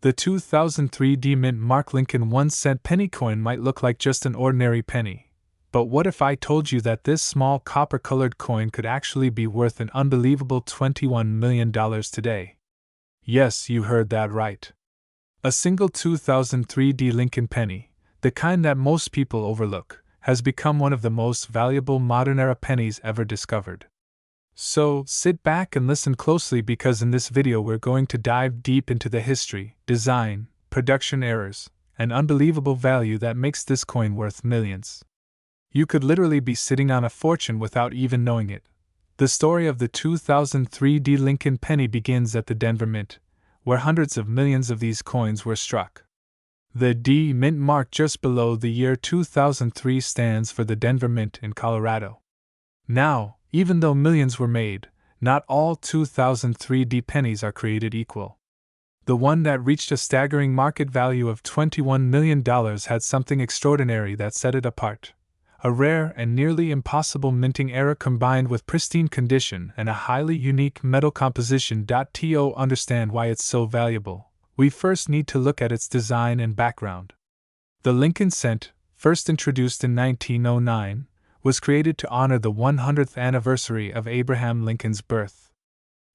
The 2003 D-Mint Mark Lincoln 1-cent penny coin might look like just an ordinary penny. But what if I told you that this small copper-colored coin could actually be worth an unbelievable $21 million today? Yes, you heard that right. A single 2003 D Lincoln penny, the kind that most people overlook, has become one of the most valuable modern-era pennies ever discovered. So, sit back and listen closely because in this video we're going to dive deep into the history, design, production errors, and unbelievable value that makes this coin worth millions. You could literally be sitting on a fortune without even knowing it. The story of the 2003 D Lincoln penny begins at the Denver Mint, where hundreds of millions of these coins were struck. The D Mint mark just below the year 2003 stands for the Denver Mint in Colorado. Now, even though millions were made, not all 2003 D pennies are created equal. The one that reached a staggering market value of $21 million had something extraordinary that set it apart. A rare and nearly impossible minting error combined with pristine condition and a highly unique metal composition. To understand why it's so valuable, we first need to look at its design and background. The Lincoln cent, first introduced in 1909, was created to honor the 100th anniversary of Abraham Lincoln's birth.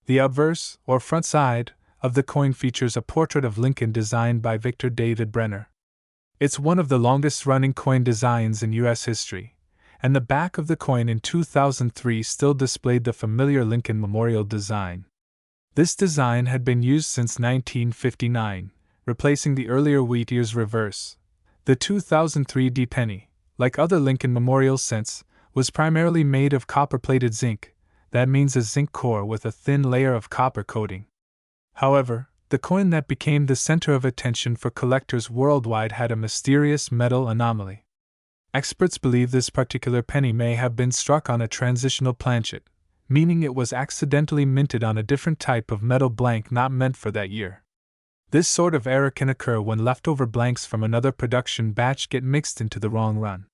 The obverse, or front side, of the coin features a portrait of Lincoln designed by Victor David Brenner. It's one of the longest-running coin designs in U.S. history, and the back of the coin in 2003 still displayed the familiar Lincoln Memorial design. This design had been used since 1959, replacing the earlier wheat ears reverse. The 2003 D penny, like other Lincoln Memorial cents, was primarily made of copper-plated zinc. That means a zinc core with a thin layer of copper coating. However, the coin that became the center of attention for collectors worldwide had a mysterious metal anomaly. Experts believe this particular penny may have been struck on a transitional planchet, meaning it was accidentally minted on a different type of metal blank not meant for that year. This sort of error can occur when leftover blanks from another production batch get mixed into the wrong run.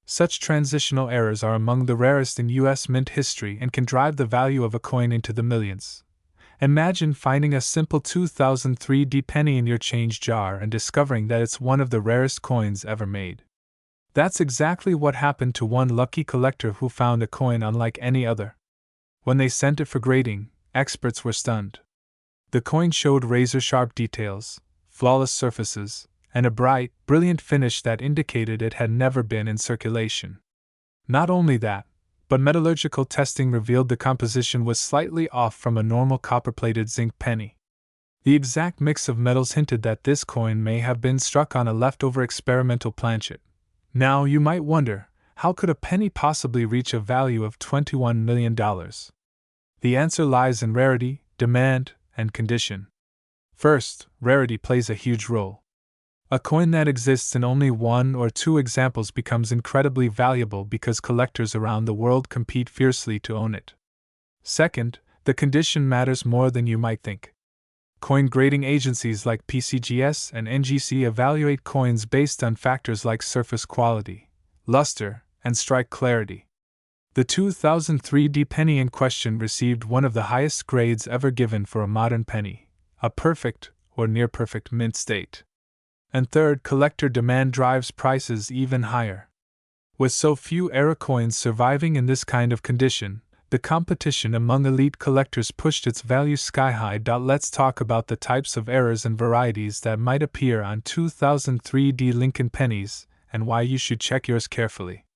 Such transitional errors are among the rarest in U.S. mint history and can drive the value of a coin into the millions. Imagine finding a simple 2003 D penny in your change jar and discovering that it's one of the rarest coins ever made. That's exactly what happened to one lucky collector who found a coin unlike any other. When they sent it for grading, experts were stunned. The coin showed razor-sharp details, flawless surfaces, and a bright, brilliant finish that indicated it had never been in circulation. Not only that, but metallurgical testing revealed the composition was slightly off from a normal copper-plated zinc penny. The exact mix of metals hinted that this coin may have been struck on a leftover experimental planchet. Now you might wonder, how could a penny possibly reach a value of $21 million? The answer lies in rarity, demand, and condition. First, rarity plays a huge role. A coin that exists in only one or two examples becomes incredibly valuable because collectors around the world compete fiercely to own it. Second, the condition matters more than you might think. Coin grading agencies like PCGS and NGC evaluate coins based on factors like surface quality, luster, and strike clarity. The 2003 D penny in question received one of the highest grades ever given for a modern penny, a perfect or near-perfect mint state. And third, collector demand drives prices even higher. With so few era coins surviving in this kind of condition, the competition among elite collectors pushed its value sky high. Let's talk about the types of errors and varieties that might appear on 2003 D Lincoln pennies, and why you should check yours carefully.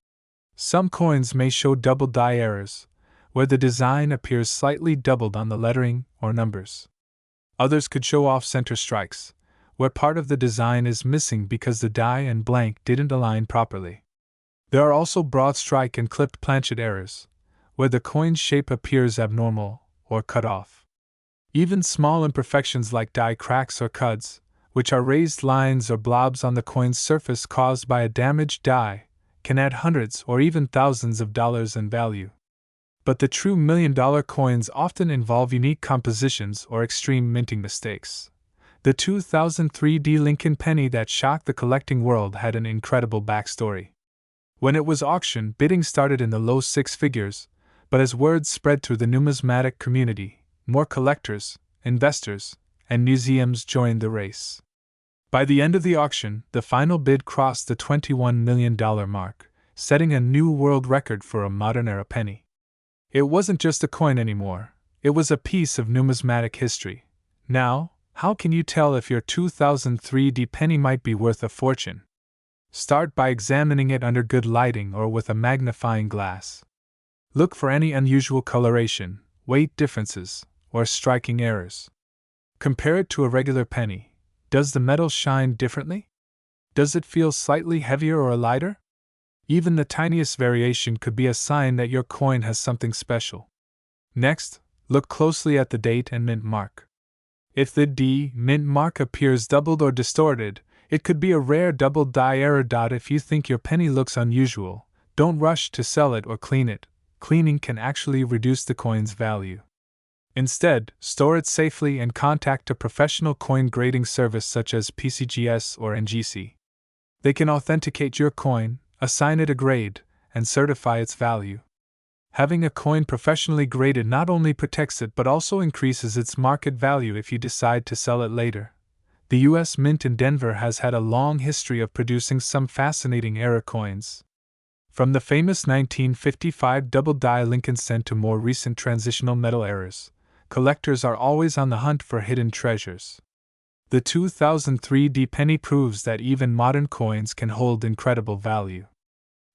Some coins may show double die errors, where the design appears slightly doubled on the lettering or numbers. Others could show off-center strikes, where part of the design is missing because the die and blank didn't align properly. There are also broad strike and clipped planchet errors, where the coin's shape appears abnormal or cut off. Even small imperfections like die cracks or cuds, which are raised lines or blobs on the coin's surface caused by a damaged die, can add hundreds or even thousands of dollars in value. But the true million-dollar coins often involve unique compositions or extreme minting mistakes. The 2003 D Lincoln penny that shocked the collecting world had an incredible backstory. When it was auctioned, bidding started in the low six figures, but as word spread through the numismatic community, more collectors, investors, and museums joined the race. By the end of the auction, the final bid crossed the $21 million mark, setting a new world record for a modern-era penny. It wasn't just a coin anymore, it was a piece of numismatic history. Now, how can you tell if your 2003 penny might be worth a fortune? Start by examining it under good lighting or with a magnifying glass. Look for any unusual coloration, weight differences, or striking errors. Compare it to a regular penny. Does the metal shine differently? Does it feel slightly heavier or lighter? Even the tiniest variation could be a sign that your coin has something special. Next, look closely at the date and mint mark. If the D mint mark appears doubled or distorted, it could be a rare double die error. If you think your penny looks unusual, don't rush to sell it or clean it. Cleaning can actually reduce the coin's value. Instead, store it safely and contact a professional coin grading service such as PCGS or NGC. They can authenticate your coin, assign it a grade, and certify its value. Having a coin professionally graded not only protects it but also increases its market value if you decide to sell it later. The U.S. Mint in Denver has had a long history of producing some fascinating error coins. From the famous 1955 double-die Lincoln cent to more recent transitional metal errors, collectors are always on the hunt for hidden treasures. The 2003 penny proves that even modern coins can hold incredible value.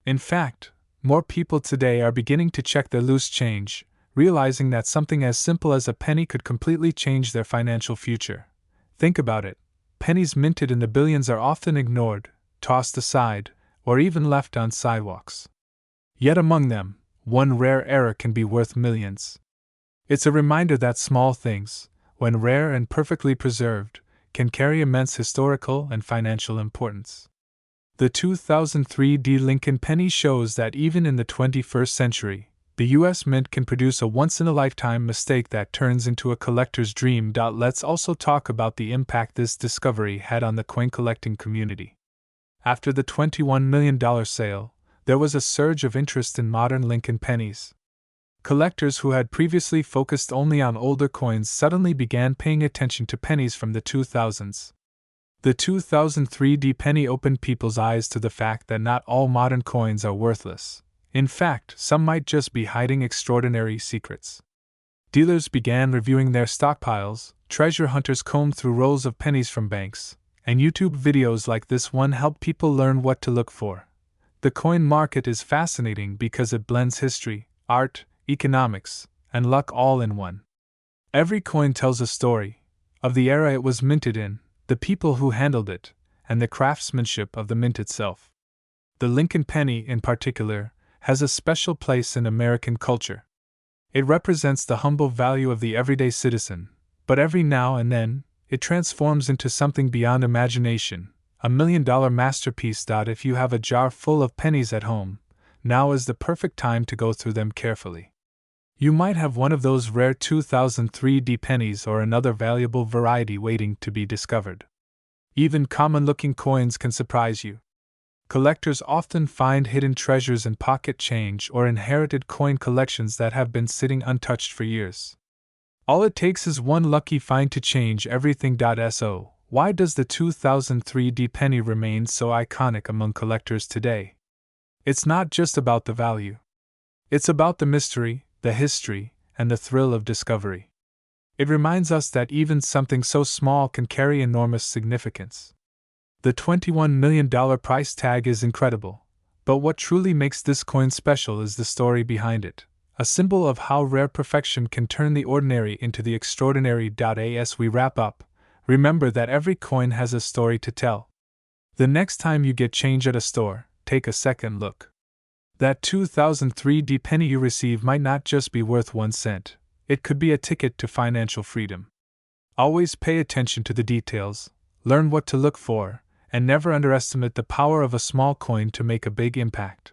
In fact, more people today are beginning to check their loose change, realizing that something as simple as a penny could completely change their financial future. Think about it. Pennies minted in the billions are often ignored, tossed aside, or even left on sidewalks. Yet among them, one rare error can be worth millions. It's a reminder that small things, when rare and perfectly preserved, can carry immense historical and financial importance. The 2003 Lincoln penny shows that even in the 21st century, the U.S. Mint can produce a once-in-a-lifetime mistake that turns into a collector's dream. Let's also talk about the impact this discovery had on the coin collecting community. After the $21 million sale, there was a surge of interest in modern Lincoln pennies. Collectors who had previously focused only on older coins suddenly began paying attention to pennies from the 2000s. The 2003 penny opened people's eyes to the fact that not all modern coins are worthless. In fact, some might just be hiding extraordinary secrets. Dealers began reviewing their stockpiles, treasure hunters combed through rolls of pennies from banks, and YouTube videos like this one help people learn what to look for. The coin market is fascinating because it blends history, art, economics, and luck all in one. Every coin tells a story of the era it was minted in, the people who handled it, and the craftsmanship of the mint itself. The Lincoln penny, in particular, has a special place in American culture. It represents the humble value of the everyday citizen, but every now and then, it transforms into something beyond imagination, a million-dollar masterpiece. If you have a jar full of pennies at home, now is the perfect time to go through them carefully. You might have one of those rare 2003 pennies or another valuable variety waiting to be discovered. Even common-looking coins can surprise you. Collectors often find hidden treasures in pocket change or inherited coin collections that have been sitting untouched for years. All it takes is one lucky find to change everything. So, why does the 2003 penny remain so iconic among collectors today? It's not just about the value. It's about the mystery, the history, and the thrill of discovery. It reminds us that even something so small can carry enormous significance. The $21 million price tag is incredible, but what truly makes this coin special is the story behind it, a symbol of how rare perfection can turn the ordinary into the extraordinary. As we wrap up, remember that every coin has a story to tell. The next time you get change at a store, take a second look. That 2003 penny you receive might not just be worth 1 cent, it could be a ticket to financial freedom. Always pay attention to the details, learn what to look for, and never underestimate the power of a small coin to make a big impact.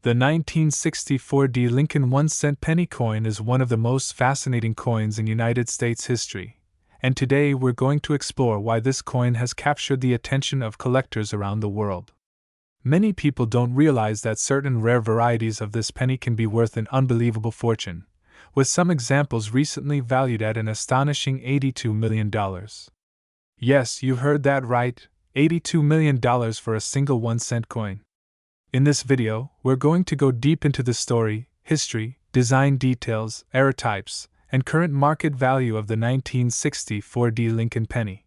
The 1964 Lincoln 1-cent penny coin is one of the most fascinating coins in United States history, and today we're going to explore why this coin has captured the attention of collectors around the world. Many people don't realize that certain rare varieties of this penny can be worth an unbelievable fortune, with some examples recently valued at an astonishing $82 million. Yes, you heard that right, $82 million for a single 1-cent coin. In this video, we're going to go deep into the story, history, design details, error types, and current market value of the 1964 Lincoln penny.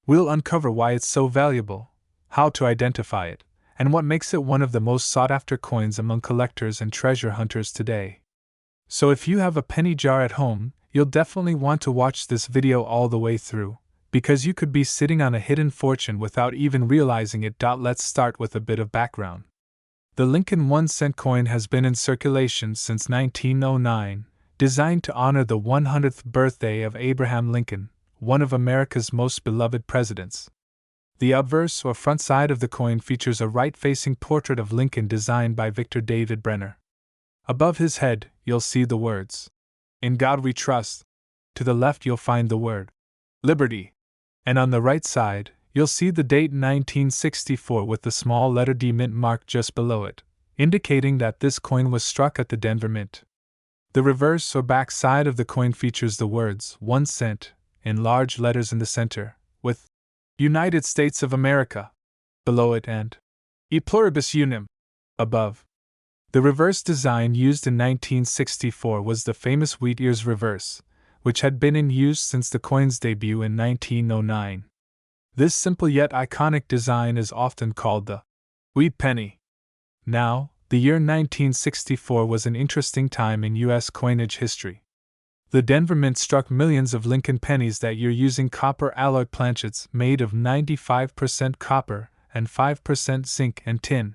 We'll uncover why it's so valuable, how to identify it, and what makes it one of the most sought-after coins among collectors and treasure hunters today. So if you have a penny jar at home, you'll definitely want to watch this video all the way through, because you could be sitting on a hidden fortune without even realizing it. Let's start with a bit of background. The Lincoln 1-cent coin has been in circulation since 1909, designed to honor the 100th birthday of Abraham Lincoln, one of America's most beloved presidents. The obverse or front side of the coin features a right-facing portrait of Lincoln designed by Victor David Brenner. Above his head, you'll see the words, "In God We Trust." To the left you'll find the word, "Liberty." And on the right side, you'll see the date 1964 with the small letter D mint mark just below it, indicating that this coin was struck at the Denver Mint. The reverse or back side of the coin features the words 1 cent in large letters in the center, with United States of America below it and E pluribus unum above. The reverse design used in 1964 was the famous wheat ears reverse, which had been in use since the coin's debut in 1909. This simple yet iconic design is often called the wheat penny. Now, the year 1964 was an interesting time in U.S. coinage history. The Denver Mint struck millions of Lincoln pennies that year using copper alloy planchets made of 95% copper and 5% zinc and tin.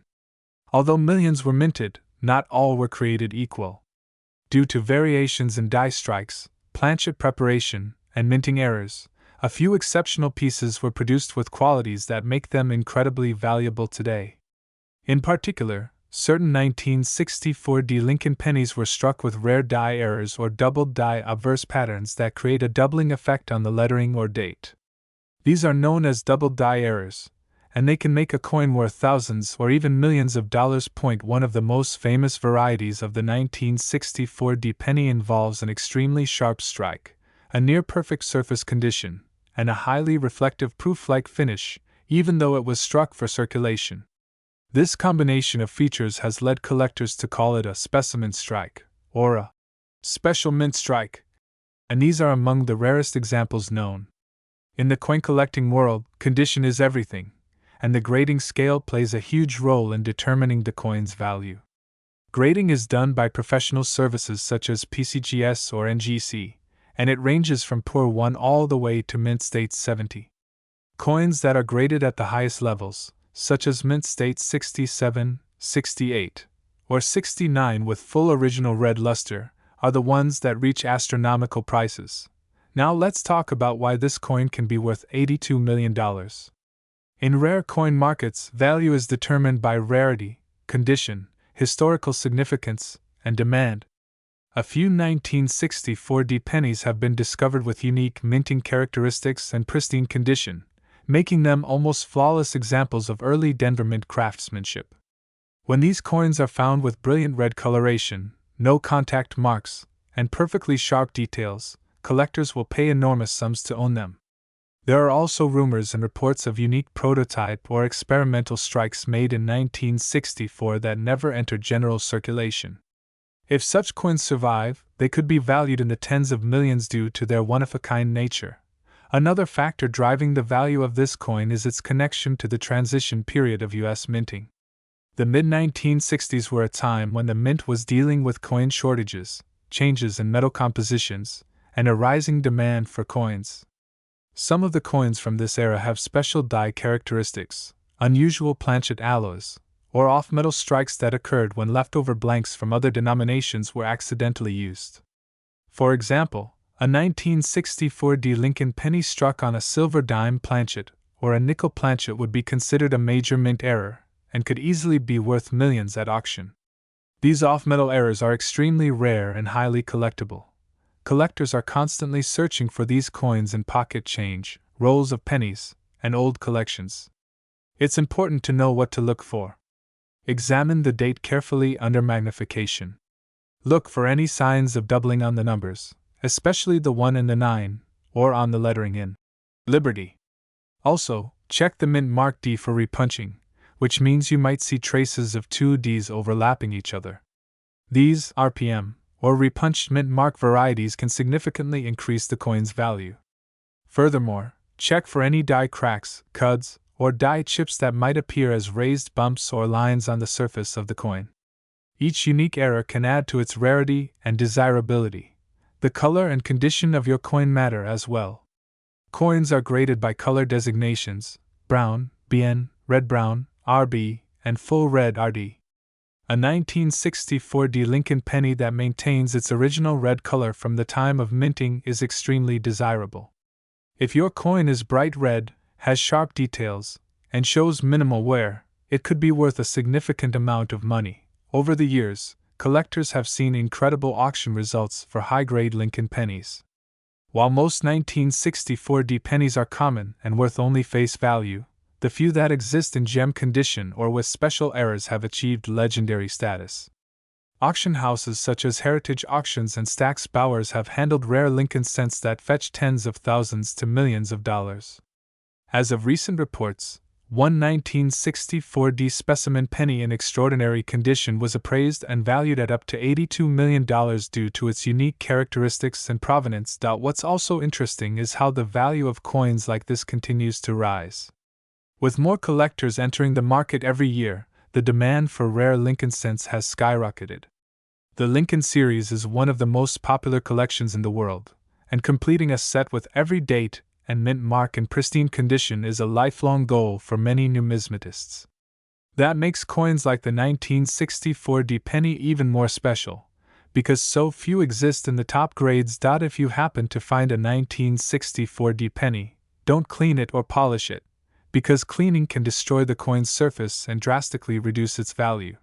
Although millions were minted, not all were created equal. Due to variations in die strikes, planchet preparation, and minting errors, a few exceptional pieces were produced with qualities that make them incredibly valuable today. In particular, certain 1964 Lincoln pennies were struck with rare die errors or doubled die obverse patterns that create a doubling effect on the lettering or date. These are known as double die errors, and they can make a coin worth thousands or even millions of dollars. One of the most famous varieties of the 1964 penny involves an extremely sharp strike, a near-perfect surface condition, and a highly reflective proof-like finish, even though it was struck for circulation. This combination of features has led collectors to call it a specimen strike, or a special mint strike, and these are among the rarest examples known. In the coin collecting world, condition is everything, and the grading scale plays a huge role in determining the coin's value. Grading is done by professional services such as PCGS or NGC, and it ranges from Poor 1 all the way to Mint State 70. Coins that are graded at the highest levels, such as Mint State 67, 68, or 69 with full original red luster, are the ones that reach astronomical prices. Now let's talk about why this coin can be worth $82 million. In rare coin markets, value is determined by rarity, condition, historical significance, and demand. A few 1964 pennies have been discovered with unique minting characteristics and pristine condition, making them almost flawless examples of early Denver Mint craftsmanship. When these coins are found with brilliant red coloration, no contact marks, and perfectly sharp details, collectors will pay enormous sums to own them. There are also rumors and reports of unique prototype or experimental strikes made in 1964 that never entered general circulation. If such coins survive, they could be valued in the tens of millions due to their one-of-a-kind nature. Another factor driving the value of this coin is its connection to the transition period of U.S. minting. The mid-1960s were a time when the mint was dealing with coin shortages, changes in metal compositions, and a rising demand for coins. Some of the coins from this era have special die characteristics, unusual planchet alloys, or off-metal strikes that occurred when leftover blanks from other denominations were accidentally used. For example, a 1964 Lincoln penny struck on a silver dime planchet or a nickel planchet would be considered a major mint error and could easily be worth millions at auction. These off-metal errors are extremely rare and highly collectible. Collectors are constantly searching for these coins in pocket change, rolls of pennies, and old collections. It's important to know what to look for. Examine the date carefully under magnification. Look for any signs of doubling on the numbers, especially the 1 and the 9, or on the lettering in Liberty. Also, check the mint mark D for repunching, which means you might see traces of two Ds overlapping each other. These RPM, or repunched mint mark varieties, can significantly increase the coin's value. Furthermore, check for any die cracks, cuds, or die chips that might appear as raised bumps or lines on the surface of the coin. Each unique error can add to its rarity and desirability. The color and condition of your coin matter as well. Coins are graded by color designations: brown, BN, red-brown, RB, and full red RD. A 1964D Lincoln penny that maintains its original red color from the time of minting is extremely desirable. If your coin is bright red, has sharp details, and shows minimal wear, it could be worth a significant amount of money. Over the years, collectors have seen incredible auction results for high-grade Lincoln pennies. While most 1964D pennies are common and worth only face value, the few that exist in gem condition or with special errors have achieved legendary status. Auction houses such as Heritage Auctions and Stack's Bowers have handled rare Lincoln cents that fetch tens of thousands to millions of dollars. As of recent reports, one 1964D specimen penny in extraordinary condition was appraised and valued at up to $82 million due to its unique characteristics and provenance. What's also interesting is how the value of coins like this continues to rise. With more collectors entering the market every year, the demand for rare Lincoln cents has skyrocketed. The Lincoln series is one of the most popular collections in the world, and completing a set with every date and mint mark in pristine condition is a lifelong goal for many numismatists. That makes coins like the 1964D penny even more special, because so few exist in the top grades. If you happen to find a 1964D penny, don't clean it or polish it, because cleaning can destroy the coin's surface and drastically reduce its value.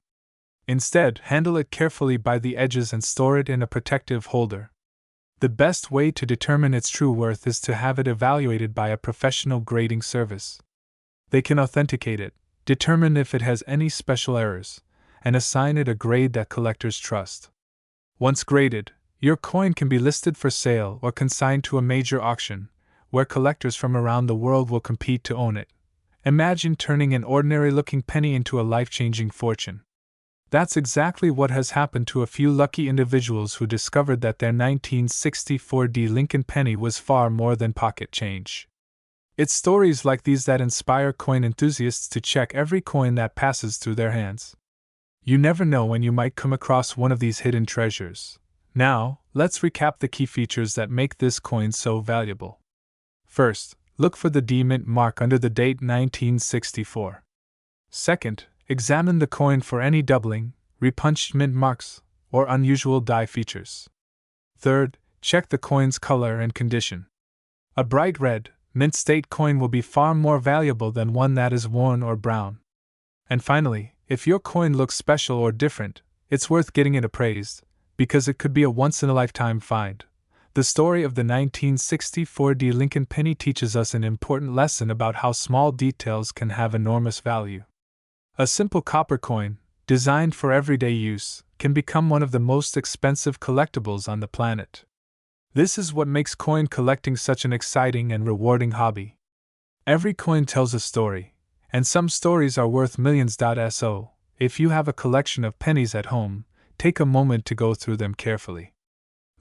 Instead, handle it carefully by the edges and store it in a protective holder. The best way to determine its true worth is to have it evaluated by a professional grading service. They can authenticate it, determine if it has any special errors, and assign it a grade that collectors trust. Once graded, your coin can be listed for sale or consigned to a major auction, where collectors from around the world will compete to own it. Imagine turning an ordinary-looking penny into a life-changing fortune. That's exactly what has happened to a few lucky individuals who discovered that their 1964D Lincoln penny was far more than pocket change. It's stories like these that inspire coin enthusiasts to check every coin that passes through their hands. You never know when you might come across one of these hidden treasures. Now, let's recap the key features that make this coin so valuable. First, look for the D mint mark under the date 1964. Second, examine the coin for any doubling, repunched mint marks, or unusual die features. Third, check the coin's color and condition. A bright red, mint state coin will be far more valuable than one that is worn or brown. And finally, if your coin looks special or different, it's worth getting it appraised, because it could be a once-in-a-lifetime find. The story of the 1964D Lincoln penny teaches us an important lesson about how small details can have enormous value. A simple copper coin, designed for everyday use, can become one of the most expensive collectibles on the planet. This is what makes coin collecting such an exciting and rewarding hobby. Every coin tells a story, and some stories are worth millions. So, if you have a collection of pennies at home, take a moment to go through them carefully.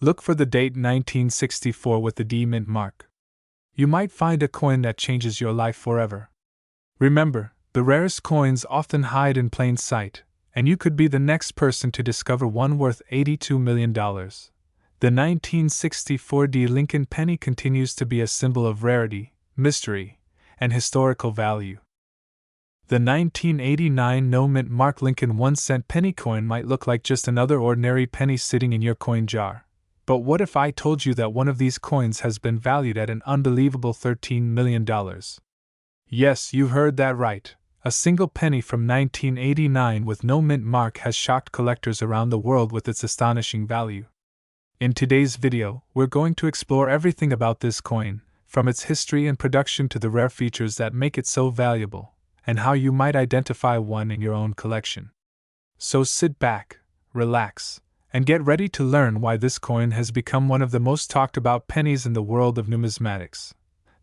Look for the date 1964 with the D mint mark. You might find a coin that changes your life forever. Remember, the rarest coins often hide in plain sight, and you could be the next person to discover one worth $82 million. The 1964D Lincoln penny continues to be a symbol of rarity, mystery, and historical value. The 1989 no-mint mark Lincoln 1-cent penny coin might look like just another ordinary penny sitting in your coin jar. But what if I told you that one of these coins has been valued at an unbelievable $13 million? Yes, you heard that right. A single penny from 1989 with no mint mark has shocked collectors around the world with its astonishing value. In today's video, we're going to explore everything about this coin, from its history and production to the rare features that make it so valuable, and how you might identify one in your own collection. So sit back, relax, And get ready to learn why this coin has become one of the most talked about pennies in the world of numismatics.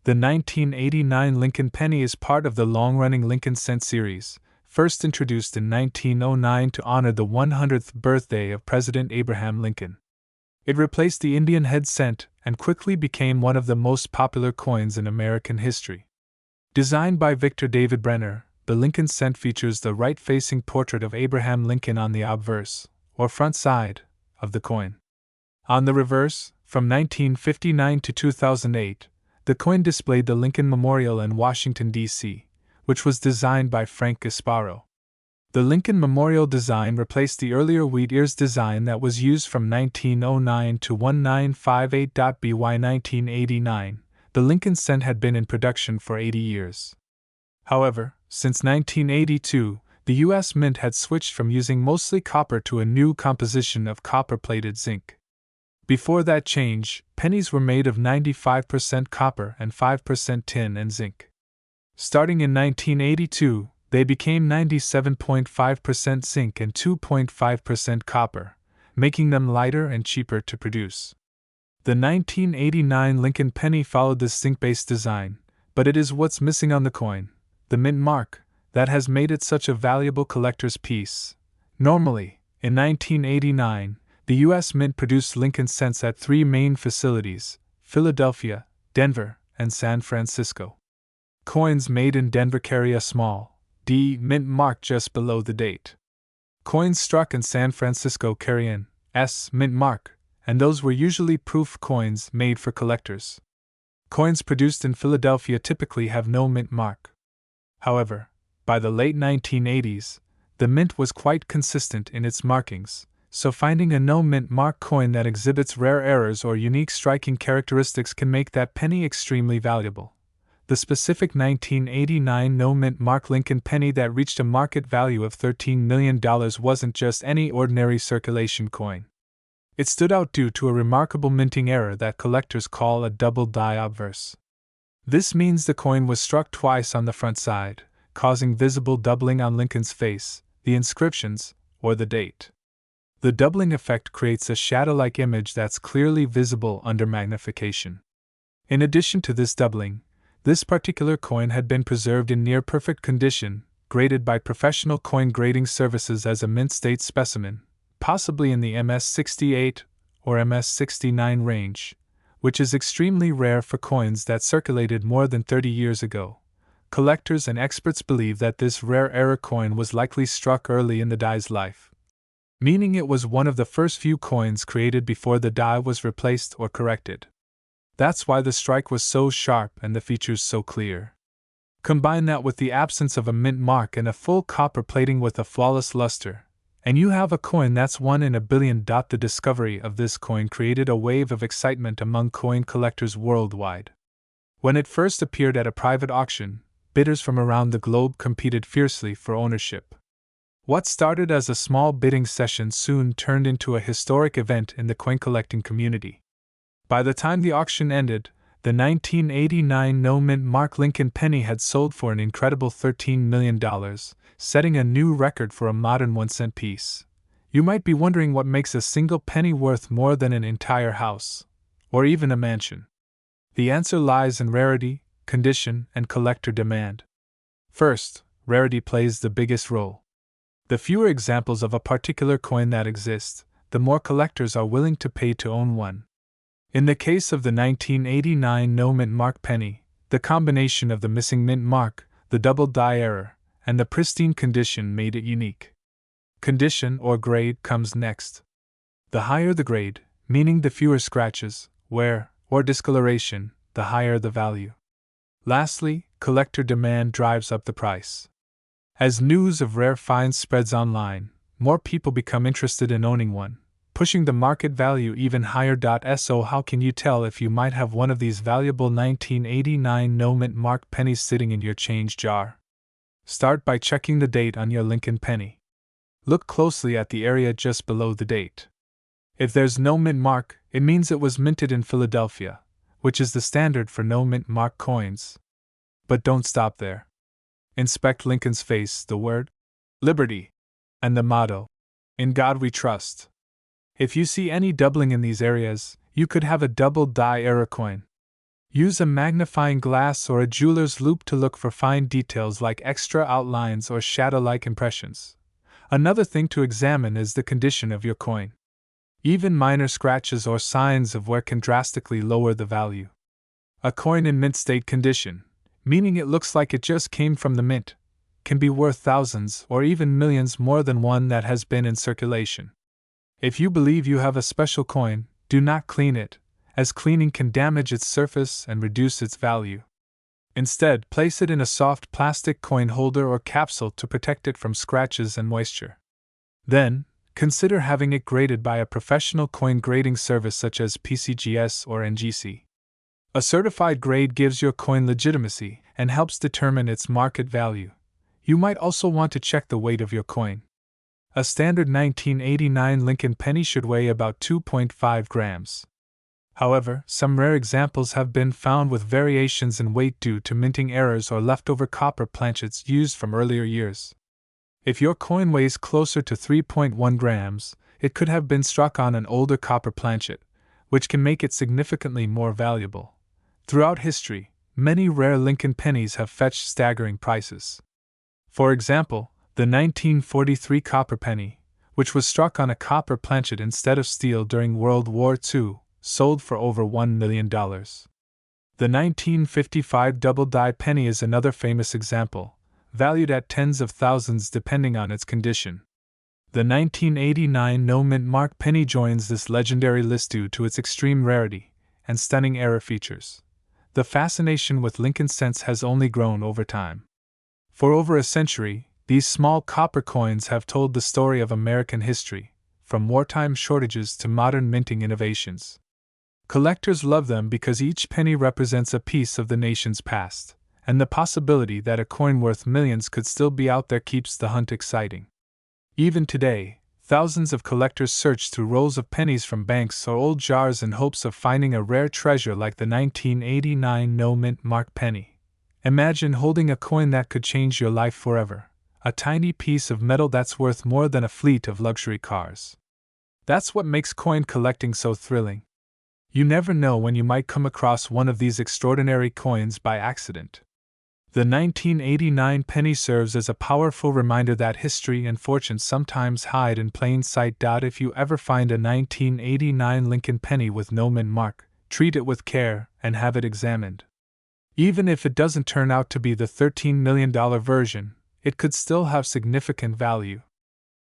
The 1989 Lincoln penny is part of the long-running Lincoln cent series, first introduced in 1909 to honor the 100th birthday of President Abraham Lincoln. It replaced the Indian head cent and quickly became one of the most popular coins in American history. Designed by Victor David Brenner, the Lincoln cent features the right-facing portrait of Abraham Lincoln on the obverse, or front side, of the coin. On the reverse, from 1959 to 2008, the coin displayed the Lincoln Memorial in Washington, D.C., which was designed by Frank Gasparo. The Lincoln Memorial design replaced the earlier wheat ears design that was used from 1909 to 1958. By 1989, the Lincoln cent had been in production for 80 years. However, since 1982, the U.S. Mint had switched from using mostly copper to a new composition of copper-plated zinc. Before that change, pennies were made of 95% copper and 5% tin and zinc. Starting in 1982, they became 97.5% zinc and 2.5% copper, making them lighter and cheaper to produce. The 1989 Lincoln penny followed this zinc-based design, but it is what's missing on the coin, the mint mark, that has made it such a valuable collector's piece. Normally, in 1989, the U.S. Mint produced Lincoln cents at 3 main facilities: Philadelphia, Denver, and San Francisco. Coins made in Denver carry a small D mint mark just below the date. Coins struck in San Francisco carry an S mint mark, and those were usually proof coins made for collectors. Coins produced in Philadelphia typically have no mint mark. However, by the late 1980s, the mint was quite consistent in its markings, so finding a no mint mark coin that exhibits rare errors or unique striking characteristics can make that penny extremely valuable. The specific 1989 no mint mark Lincoln penny that reached a market value of $13 million wasn't just any ordinary circulation coin. It stood out due to a remarkable minting error that collectors call a double die obverse. This means the coin was struck twice on the front side, causing visible doubling on Lincoln's face, the inscriptions, or the date. The doubling effect creates a shadow-like image that's clearly visible under magnification. In addition to this doubling, this particular coin had been preserved in near-perfect condition, graded by professional coin grading services as a mint-state specimen, possibly in the MS-68 or MS-69 range, which is extremely rare for coins that circulated more than 30 years ago. Collectors and experts believe that this rare error coin was likely struck early in the die's life, meaning it was one of the first few coins created before the die was replaced or corrected. That's why the strike was so sharp and the features so clear. Combine that with the absence of a mint mark and a full copper plating with a flawless luster, and you have a coin that's 1 in a billion. The discovery of this coin created a wave of excitement among coin collectors worldwide. When it first appeared at a private auction, bidders from around the globe competed fiercely for ownership. What started as a small bidding session soon turned into a historic event in the coin collecting community. By the time the auction ended, the 1989 no mint mark Lincoln penny had sold for an incredible $13 million, setting a new record for a modern 1-cent piece. You might be wondering what makes a single penny worth more than an entire house, or even a mansion. The answer lies in rarity, condition, and collector demand. First, rarity plays the biggest role. The fewer examples of a particular coin that exist, the more collectors are willing to pay to own one. In the case of the 1989 no mint mark penny, the combination of the missing mint mark, the double die error, and the pristine condition made it unique. Condition or grade comes next. The higher the grade, meaning the fewer scratches, wear, or discoloration, the higher the value. Lastly, collector demand drives up the price. As news of rare finds spreads online, more people become interested in owning one, pushing the market value even higher. So how can you tell if you might have one of these valuable 1989 no mint mark pennies sitting in your change jar? Start by checking the date on your Lincoln penny. Look closely at the area just below the date. If there's no mint mark, it means it was minted in Philadelphia, which is the standard for no mint mark coins. But don't stop there. Inspect Lincoln's face, the word Liberty, and the motto, In God We Trust. If you see any doubling in these areas, you could have a double die error coin. Use a magnifying glass or a jeweler's loupe to look for fine details like extra outlines or shadow-like impressions. Another thing to examine is the condition of your coin. Even minor scratches or signs of wear can drastically lower the value. A coin in mint state condition, meaning it looks like it just came from the mint, can be worth thousands or even millions more than one that has been in circulation. If you believe you have a special coin, do not clean it, as cleaning can damage its surface and reduce its value. Instead, place it in a soft plastic coin holder or capsule to protect it from scratches and moisture. Then, consider having it graded by a professional coin grading service such as PCGS or NGC. A certified grade gives your coin legitimacy and helps determine its market value. You might also want to check the weight of your coin. A standard 1989 Lincoln penny should weigh about 2.5 grams. However, some rare examples have been found with variations in weight due to minting errors or leftover copper planchets used from earlier years. If your coin weighs closer to 3.1 grams, it could have been struck on an older copper planchet, which can make it significantly more valuable. Throughout history, many rare Lincoln pennies have fetched staggering prices. For example, the 1943 copper penny, which was struck on a copper planchet instead of steel during World War II, sold for over $1 million. The 1955 double-die penny is another famous example, valued at tens of thousands depending on its condition. The 1989 no-mint mark penny joins this legendary list due to its extreme rarity and stunning error features. The fascination with Lincoln cents has only grown over time. For over a century, these small copper coins have told the story of American history, from wartime shortages to modern minting innovations. Collectors love them because each penny represents a piece of the nation's past, and the possibility that a coin worth millions could still be out there keeps the hunt exciting. Even today, thousands of collectors search through rolls of pennies from banks or old jars in hopes of finding a rare treasure like the 1989 no-mint mark penny. Imagine holding a coin that could change your life forever, a tiny piece of metal that's worth more than a fleet of luxury cars. That's what makes coin collecting so thrilling. You never know when you might come across one of these extraordinary coins by accident. The 1989 penny serves as a powerful reminder that history and fortune sometimes hide in plain sight. If you ever find a 1989 Lincoln penny with no mint mark, treat it with care and have it examined. Even if it doesn't turn out to be the $13 million version, it could still have significant value.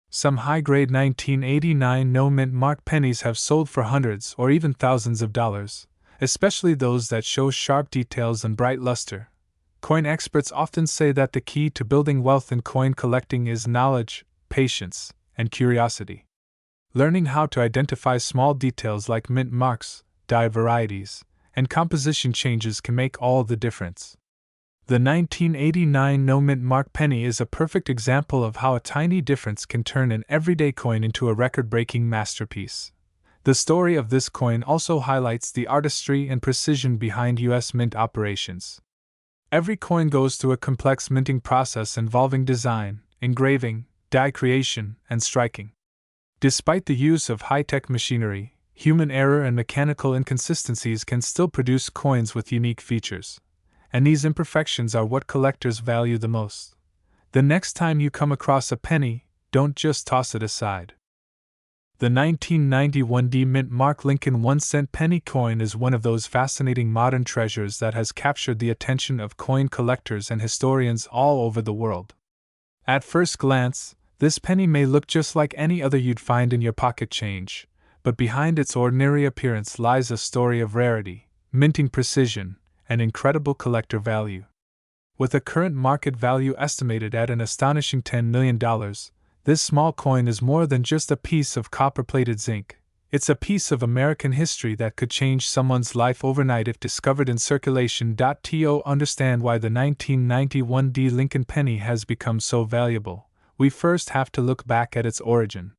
Some high-grade 1989 no-mint mark pennies have sold for hundreds or even thousands of dollars, especially those that show sharp details and bright luster. Coin experts often say that the key to building wealth in coin collecting is knowledge, patience, and curiosity. Learning how to identify small details like mint marks, die varieties, and composition changes can make all the difference. The 1989 no-mint mark penny is a perfect example of how a tiny difference can turn an everyday coin into a record-breaking masterpiece. The story of this coin also highlights the artistry and precision behind U.S. mint operations. Every coin goes through a complex minting process involving design, engraving, die creation, and striking. Despite the use of high-tech machinery, human error and mechanical inconsistencies can still produce coins with unique features. And these imperfections are what collectors value the most. The next time you come across a penny, don't just toss it aside. The 1991 D-Mint Mark Lincoln 1-cent penny coin is one of those fascinating modern treasures that has captured the attention of coin collectors and historians all over the world. At first glance, this penny may look just like any other you'd find in your pocket change, but behind its ordinary appearance lies a story of rarity, minting precision, and incredible collector value. With a current market value estimated at an astonishing $10 million, this small coin is more than just a piece of copper-plated zinc. It's a piece of American history that could change someone's life overnight if discovered in circulation. To understand why the 1991 D. Lincoln penny has become so valuable, we first have to look back at its origin.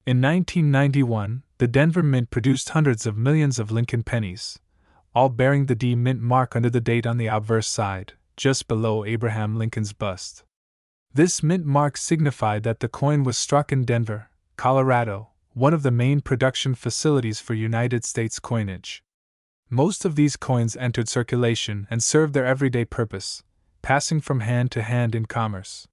In 1991, the Denver Mint produced hundreds of millions of Lincoln pennies, all bearing the D Mint mark under the date on the obverse side, just below Abraham Lincoln's bust. This mint mark signified that the coin was struck in Denver, Colorado, one of the main production facilities for United States coinage. Most of these coins entered circulation and served their everyday purpose, passing from hand to hand in commerce.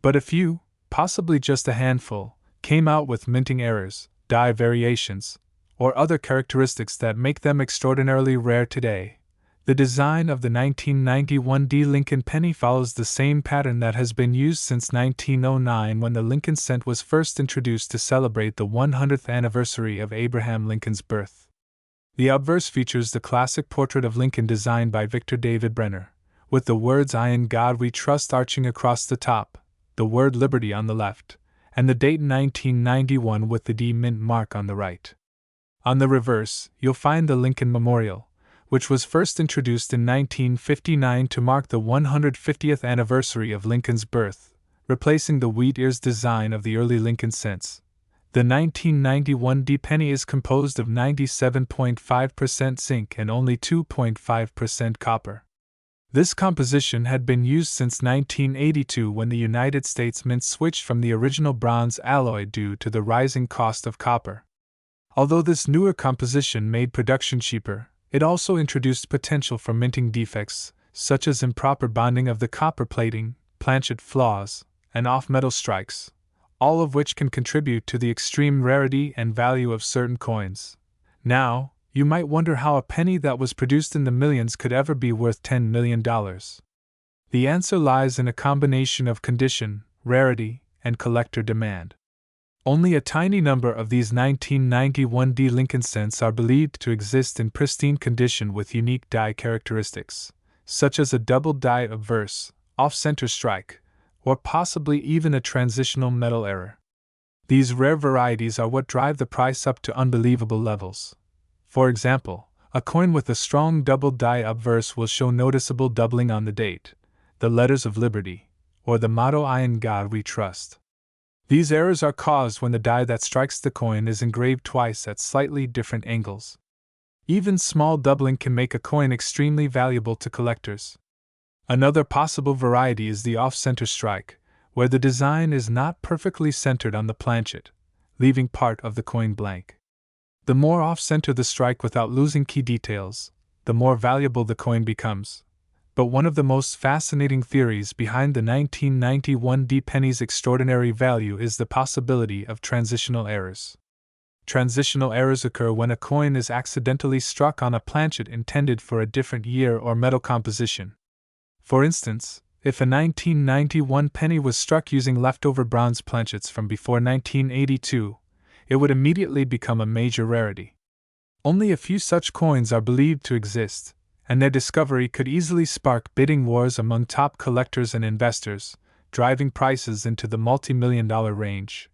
But a few, possibly just a handful, came out with minting errors, die variations, or other characteristics that make them extraordinarily rare today. The design of the 1991 D Lincoln penny follows the same pattern that has been used since 1909 when the Lincoln cent was first introduced to celebrate the 100th anniversary of Abraham Lincoln's birth. The obverse features the classic portrait of Lincoln designed by Victor David Brenner, with the words "I in God We Trust" arching across the top, the word "Liberty" on the left, and the date 1991 with the D mint mark on the right. On the reverse, you'll find the Lincoln Memorial, which was first introduced in 1959 to mark the 150th anniversary of Lincoln's birth, replacing the wheat ears design of the early Lincoln cents. The 1991 D penny is composed of 97.5% zinc and only 2.5% copper. This composition had been used since 1982 when the United States Mint switched from the original bronze alloy due to the rising cost of copper. Although this newer composition made production cheaper, it also introduced potential for minting defects, such as improper bonding of the copper plating, planchet flaws, and off-metal strikes, all of which can contribute to the extreme rarity and value of certain coins. Now, you might wonder how a penny that was produced in the millions could ever be worth $10 million. The answer lies in a combination of condition, rarity, and collector demand. Only a tiny number of these 1991 D Lincoln cents are believed to exist in pristine condition with unique die characteristics, such as a double die obverse, off-center strike, or possibly even a transitional metal error. These rare varieties are what drive the price up to unbelievable levels. For example, a coin with a strong double die obverse will show noticeable doubling on the date, the letters of Liberty, or the motto "I in God We Trust." These errors are caused when the die that strikes the coin is engraved twice at slightly different angles. Even small doubling can make a coin extremely valuable to collectors. Another possible variety is the off-center strike, where the design is not perfectly centered on the planchet, leaving part of the coin blank. The more off-center the strike without losing key details, the more valuable the coin becomes. But one of the most fascinating theories behind the 1991 D penny's extraordinary value is the possibility of transitional errors. Transitional errors occur when a coin is accidentally struck on a planchet intended for a different year or metal composition. For instance, if a 1991 penny was struck using leftover bronze planchets from before 1982, it would immediately become a major rarity. Only a few such coins are believed to exist, and their discovery could easily spark bidding wars among top collectors and investors, driving prices into the multi-million-dollar range.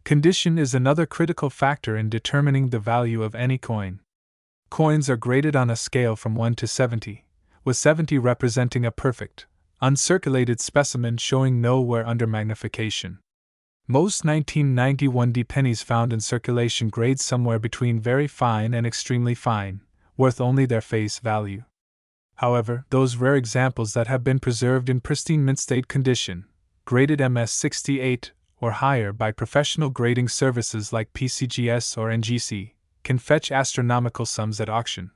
Condition is another critical factor in determining the value of any coin. Coins are graded on a scale from 1 to 70, with 70 representing a perfect, uncirculated specimen showing no wear under magnification. Most 1991 D pennies found in circulation grade somewhere between very fine and extremely fine, worth only their face value. However, those rare examples that have been preserved in pristine mint state condition, graded MS68 or higher by professional grading services like PCGS or NGC, can fetch astronomical sums at auction.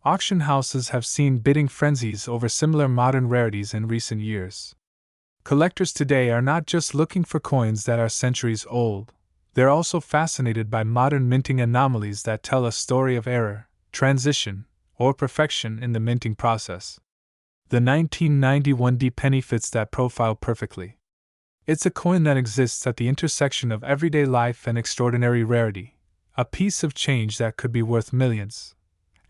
Auction houses have seen bidding frenzies over similar modern rarities in recent years. Collectors today are not just looking for coins that are centuries old, they're also fascinated by modern minting anomalies that tell a story of error, transition, or perfection in the minting process. The 1991 D penny fits that profile perfectly. It's a coin that exists at the intersection of everyday life and extraordinary rarity, a piece of change that could be worth millions.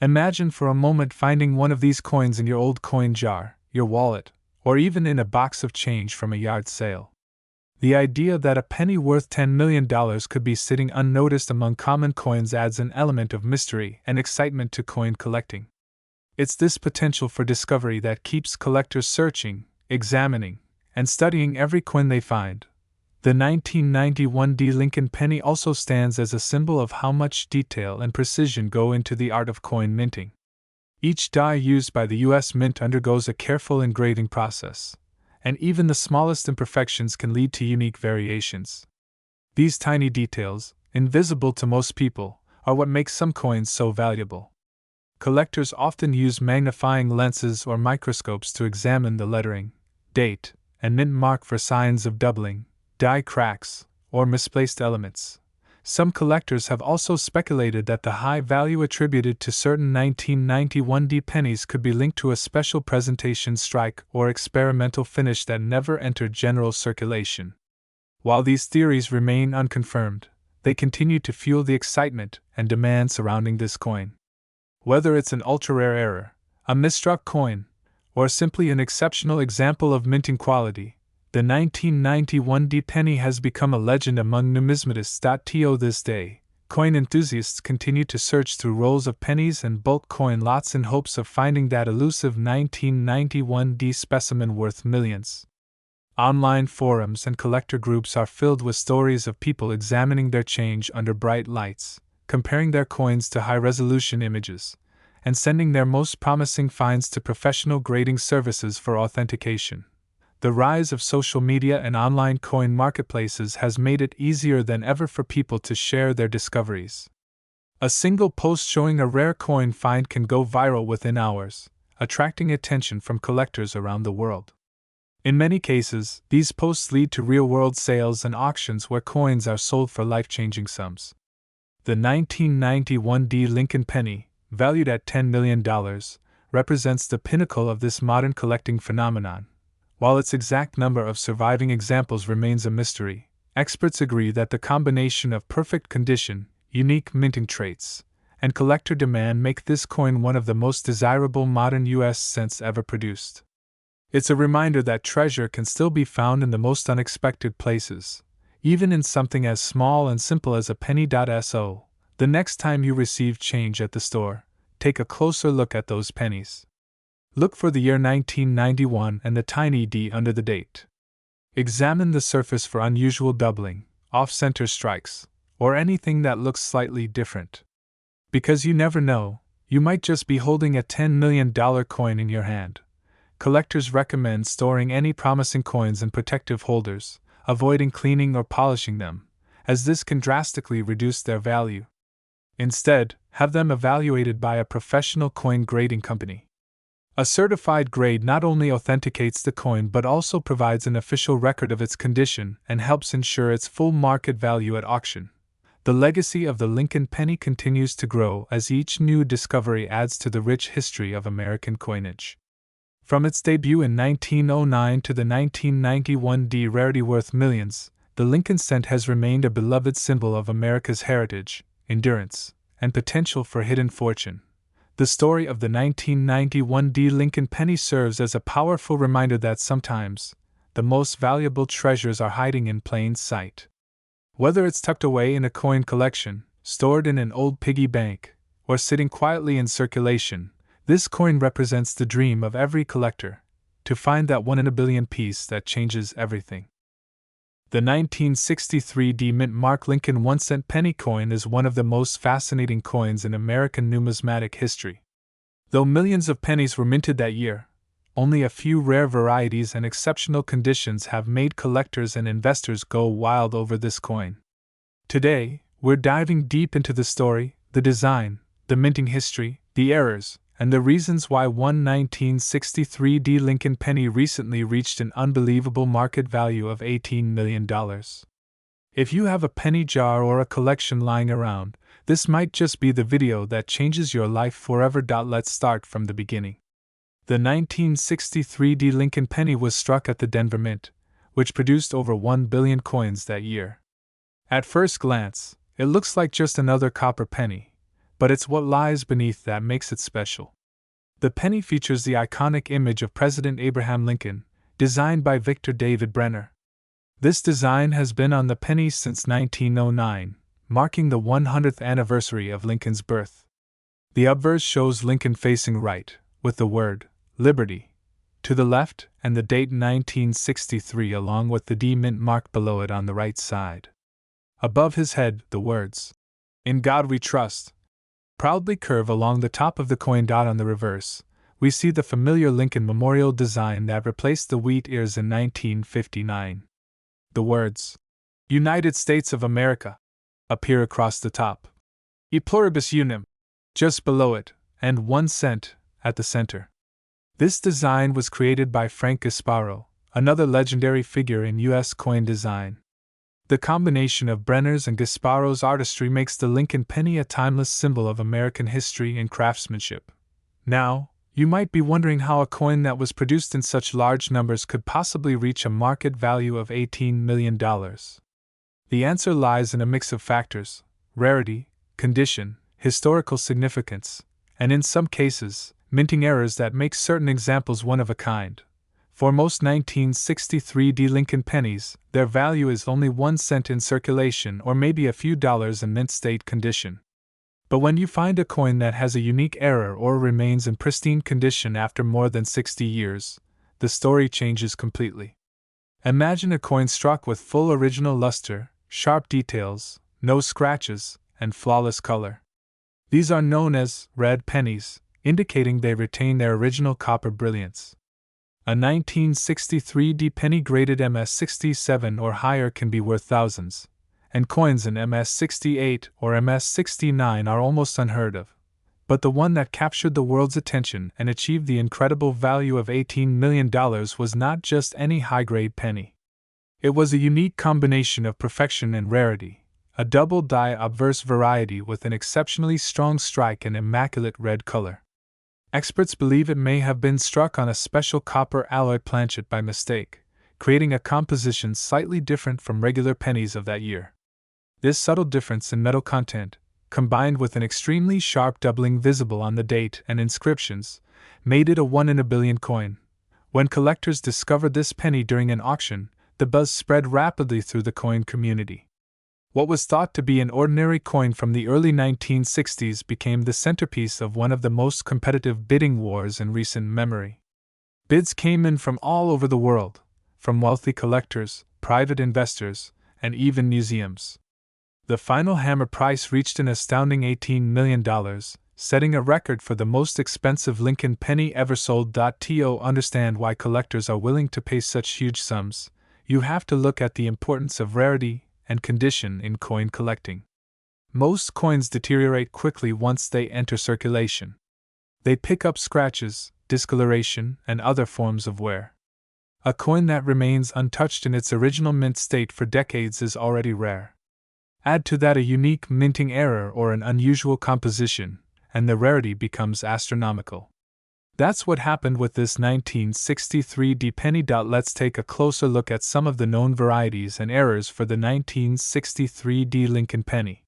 Imagine for a moment finding one of these coins in your old coin jar, your wallet, or even in a box of change from a yard sale. The idea that a penny worth $10 million could be sitting unnoticed among common coins adds an element of mystery and excitement to coin collecting. It's this potential for discovery that keeps collectors searching, examining, and studying every coin they find. The 1991 D Lincoln penny also stands as a symbol of how much detail and precision go into the art of coin minting. Each die used by the U.S. Mint undergoes a careful engraving process, and even the smallest imperfections can lead to unique variations. These tiny details, invisible to most people, are what makes some coins so valuable. Collectors often use magnifying lenses or microscopes to examine the lettering, date, and mint mark for signs of doubling, die cracks, or misplaced elements. Some collectors have also speculated that the high value attributed to certain 1991 pennies could be linked to a special presentation strike or experimental finish that never entered general circulation. While these theories remain unconfirmed, they continue to fuel the excitement and demand surrounding this coin. Whether it's an ultra-rare error, a misstruck coin, or simply an exceptional example of minting quality, the 1991 penny has become a legend among numismatists. To this day, coin enthusiasts continue to search through rolls of pennies and bulk coin lots in hopes of finding that elusive 1991 specimen worth millions. Online forums and collector groups are filled with stories of people examining their change under bright lights, comparing their coins to high-resolution images, and sending their most promising finds to professional grading services for authentication. The rise of social media and online coin marketplaces has made it easier than ever for people to share their discoveries. A single post showing a rare coin find can go viral within hours, attracting attention from collectors around the world. In many cases, these posts lead to real-world sales and auctions where coins are sold for life-changing sums. The 1991 Lincoln penny, valued at $10 million, represents the pinnacle of this modern collecting phenomenon. While its exact number of surviving examples remains a mystery, experts agree that the combination of perfect condition, unique minting traits, and collector demand make this coin one of the most desirable modern U.S. cents ever produced. It's a reminder that treasure can still be found in the most unexpected places, even in something as small and simple as a penny. So, the next time you receive change at the store, take a closer look at those pennies. Look for the year 1991 and the tiny D under the date. Examine the surface for unusual doubling, off-center strikes, or anything that looks slightly different. Because you never know, you might just be holding a $10 million coin in your hand. Collectors recommend storing any promising coins in protective holders, avoiding cleaning or polishing them, as this can drastically reduce their value. Instead, have them evaluated by a professional coin grading company. A certified grade not only authenticates the coin but also provides an official record of its condition and helps ensure its full market value at auction. The legacy of the Lincoln penny continues to grow as each new discovery adds to the rich history of American coinage. From its debut in 1909 to the 1991 rarity worth millions, the Lincoln cent has remained a beloved symbol of America's heritage, endurance, and potential for hidden fortune. The story of the 1991 Lincoln penny serves as a powerful reminder that sometimes, the most valuable treasures are hiding in plain sight. Whether it's tucked away in a coin collection, stored in an old piggy bank, or sitting quietly in circulation, this coin represents the dream of every collector, to find that one in a billion piece that changes everything. The 1963 mint mark Lincoln 1-cent penny coin is one of the most fascinating coins in American numismatic history. Though millions of pennies were minted that year, only a few rare varieties and exceptional conditions have made collectors and investors go wild over this coin. Today, we're diving deep into the story, the design, the minting history, the errors, and the reasons why one 1963 Lincoln penny recently reached an unbelievable market value of $18 million. If you have a penny jar or a collection lying around, this might just be the video that changes your life forever. Let's start from the beginning. The 1963 Lincoln penny was struck at the Denver Mint, which produced over 1 billion coins that year. At first glance, it looks like just another copper penny, but it's what lies beneath that makes it special. The penny features the iconic image of President Abraham Lincoln, designed by Victor David Brenner. This design has been on the penny since 1909, marking the 100th anniversary of Lincoln's birth. The obverse shows Lincoln facing right, with the word, Liberty, to the left and the date 1963 along with the D mint mark below it on the right side. Above his head, the words, In God We Trust, proudly curve along the top of the coin. On the reverse, we see the familiar Lincoln Memorial design that replaced the wheat ears in 1959. The words, United States of America, appear across the top. E pluribus unum, just below it, and 1 cent at the center. This design was created by Frank Gasparo, another legendary figure in U.S. coin design. The combination of Brenner's and Gasparo's artistry makes the Lincoln penny a timeless symbol of American history and craftsmanship. Now, you might be wondering how a coin that was produced in such large numbers could possibly reach a market value of $18 million. The answer lies in a mix of factors: rarity, condition, historical significance, and in some cases, minting errors that make certain examples one of a kind. For most 1963 Lincoln pennies, their value is only 1 cent in circulation or maybe a few dollars in mint state condition. But when you find a coin that has a unique error or remains in pristine condition after more than 60 years, the story changes completely. Imagine a coin struck with full original luster, sharp details, no scratches, and flawless color. These are known as red pennies, indicating they retain their original copper brilliance. A 1963 penny graded MS-67 or higher can be worth thousands, and coins in MS-68 or MS-69 are almost unheard of. But the one that captured the world's attention and achieved the incredible value of $18 million was not just any high-grade penny. It was a unique combination of perfection and rarity, a double-die obverse variety with an exceptionally strong strike and immaculate red color. Experts believe it may have been struck on a special copper alloy planchet by mistake, creating a composition slightly different from regular pennies of that year. This subtle difference in metal content, combined with an extremely sharp doubling visible on the date and inscriptions, made it a 1 in a billion coin. When collectors discovered this penny during an auction, the buzz spread rapidly through the coin community. What was thought to be an ordinary coin from the early 1960s became the centerpiece of one of the most competitive bidding wars in recent memory. Bids came in from all over the world, from wealthy collectors, private investors, and even museums. The final hammer price reached an astounding $18 million, setting a record for the most expensive Lincoln penny ever sold. To understand why collectors are willing to pay such huge sums, you have to look at the importance of rarity and condition in coin collecting. Most coins deteriorate quickly once they enter circulation. They pick up scratches, discoloration, and other forms of wear. A coin that remains untouched in its original mint state for decades is already rare. Add to that a unique minting error or an unusual composition, and the rarity becomes astronomical. That's what happened with this 1963 penny. Let's take a closer look at some of the known varieties and errors for the 1963 Lincoln penny.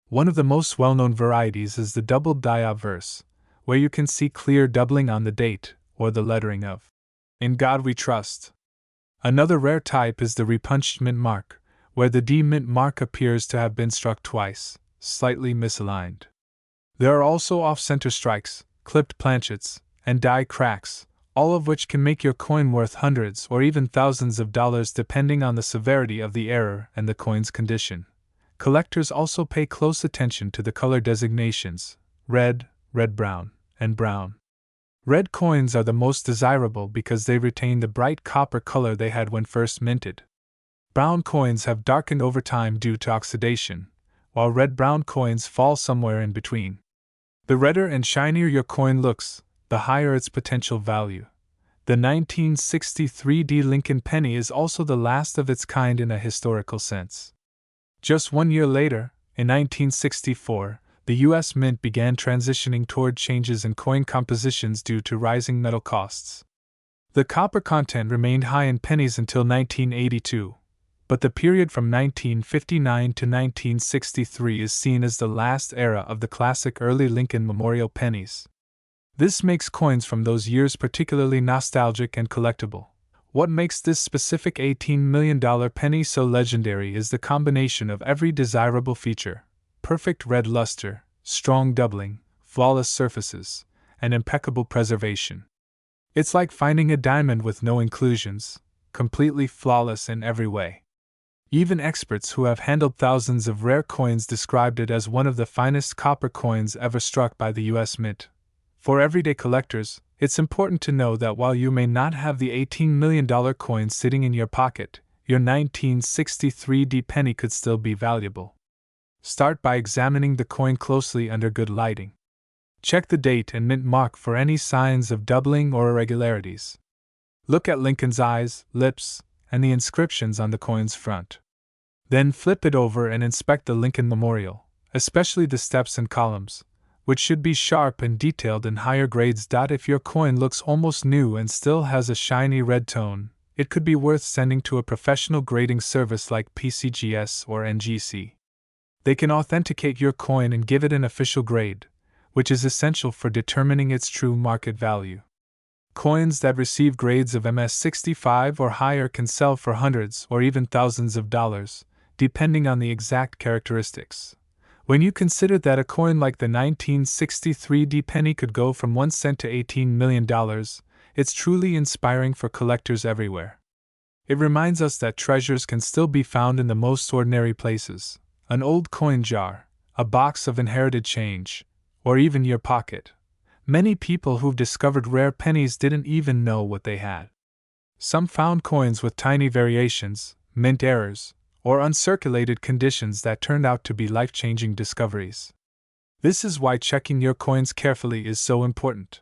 One of the most well-known varieties is the double-die obverse, where you can see clear doubling on the date or the lettering of "In God We Trust." Another rare type is the repunched mint mark, where the D mint mark appears to have been struck twice, slightly misaligned. There are also off-center strikes, clipped planchets, and die cracks, all of which can make your coin worth hundreds or even thousands of dollars depending on the severity of the error and the coin's condition. Collectors also pay close attention to the color designations: red, red-brown, and brown. Red coins are the most desirable because they retain the bright copper color they had when first minted. Brown coins have darkened over time due to oxidation, while red-brown coins fall somewhere in between. The redder and shinier your coin looks, the higher its potential value. The 1963 Lincoln penny is also the last of its kind in a historical sense. Just 1 year later, in 1964, the U.S. Mint began transitioning toward changes in coin compositions due to rising metal costs. The copper content remained high in pennies until 1982, but the period from 1959 to 1963 is seen as the last era of the classic early Lincoln memorial pennies. This makes coins from those years particularly nostalgic and collectible. What makes this specific $18 million penny so legendary is the combination of every desirable feature: perfect red luster, strong doubling, flawless surfaces, and impeccable preservation. It's like finding a diamond with no inclusions, completely flawless in every way. Even experts who have handled thousands of rare coins described it as one of the finest copper coins ever struck by the U.S. Mint. For everyday collectors, it's important to know that while you may not have the $18 million coin sitting in your pocket, your 1963 penny could still be valuable. Start by examining the coin closely under good lighting. Check the date and mint mark for any signs of doubling or irregularities. Look at Lincoln's eyes, lips, and the inscriptions on the coin's front. Then flip it over and inspect the Lincoln Memorial, especially the steps and columns, which should be sharp and detailed in higher grades. If your coin looks almost new and still has a shiny red tone, it could be worth sending to a professional grading service like PCGS or NGC. They can authenticate your coin and give it an official grade, which is essential for determining its true market value. Coins that receive grades of MS65 or higher can sell for hundreds or even thousands of dollars, depending on the exact characteristics. When you consider that a coin like the 1963 penny could go from 1 cent to $18 million, it's truly inspiring for collectors everywhere. It reminds us that treasures can still be found in the most ordinary places: an old coin jar, a box of inherited change, or even your pocket. Many people who've discovered rare pennies didn't even know what they had. Some found coins with tiny variations, mint errors, or uncirculated conditions that turned out to be life-changing discoveries. This is why checking your coins carefully is so important.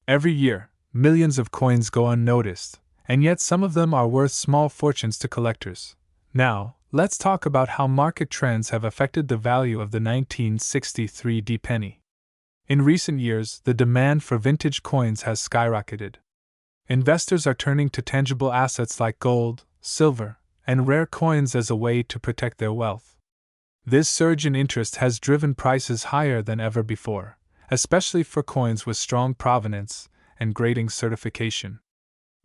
Every year, millions of coins go unnoticed, and yet some of them are worth small fortunes to collectors. Now, let's talk about how market trends have affected the value of the 1963 penny. In recent years, the demand for vintage coins has skyrocketed. Investors are turning to tangible assets like gold, silver, and rare coins as a way to protect their wealth. This surge in interest has driven prices higher than ever before, especially for coins with strong provenance and grading certification.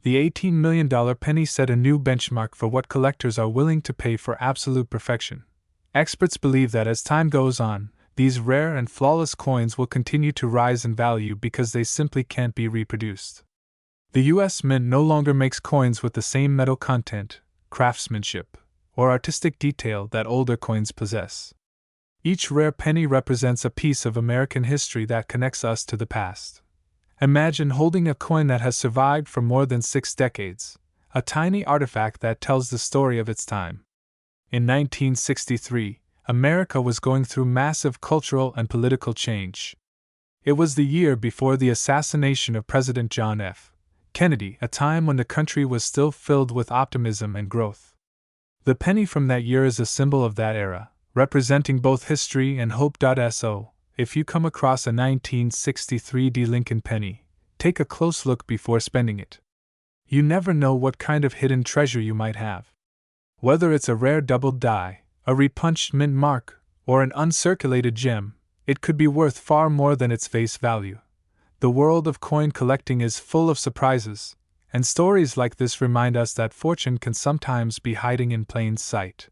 The $18 million penny set a new benchmark for what collectors are willing to pay for absolute perfection. Experts believe that as time goes on, these rare and flawless coins will continue to rise in value because they simply can't be reproduced. The U.S. Mint no longer makes coins with the same metal content, craftsmanship, or artistic detail that older coins possess. Each rare penny represents a piece of American history that connects us to the past. Imagine holding a coin that has survived for more than 6 decades, a tiny artifact that tells the story of its time. In 1963, America was going through massive cultural and political change. It was the year before the assassination of President John F. Kennedy, a time when the country was still filled with optimism and growth. The penny from that year is a symbol of that era, representing both history and hope. So, if you come across a 1963 Lincoln penny, take a close look before spending it. You never know what kind of hidden treasure you might have. Whether it's a rare doubled die, a repunched mint mark, or an uncirculated gem, it could be worth far more than its face value. The world of coin collecting is full of surprises, and stories like this remind us that fortune can sometimes be hiding in plain sight.